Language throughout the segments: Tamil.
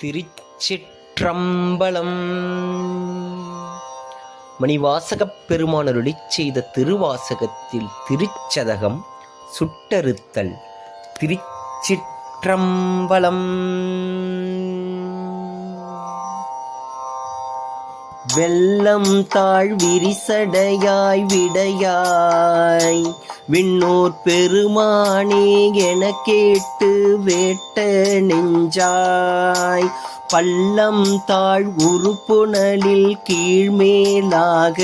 திருச்சிற்றம்பலம். மணிவாசகப் பெருமானருளி செய்த திருவாசகத்தில் திருச்சதகம் சுட்டறுத்தல். திருச்சிற்றம்பலம். வெள்ளம் தாழ் விரிசடையாய் விடையாய் விண்ணோர் பெருமானே என கேட்டு வேட்ட நெஞ்சாய் பள்ளம் தாழ் உறுப்புணலில் கீழ்மேலாக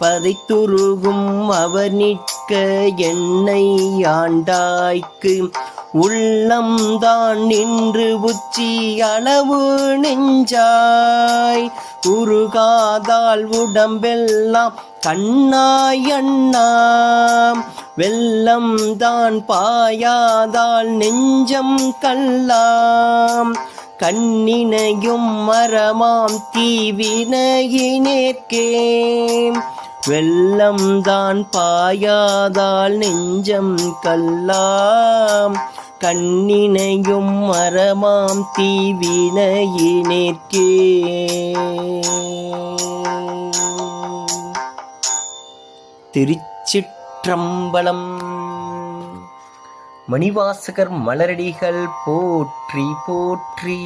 பதைத்துருகும் அவர் நிற்க என்னை ஆண்டாய்க்கு உள்ளம்தான் நின்று உச்சி அளவு நெஞ்சாய் உருகாதால் உடம்பெல்லாம் கண்ணாய் அண்ணாம் வெள்ளம் தான் பாயாதால் நெஞ்சம் கல்லாம் கண்ணினையும் மரமாம் தீவினையினேற்கே வெள்ளம் தான் பாயாதால் நெஞ்சம் கல்லாம் கண்ணினையும் மரமாம் தீவினையினேற்கே. திருச்சிற்றம்பலம். மணிவாசகர் மலரடிகள் போற்றி போற்றி.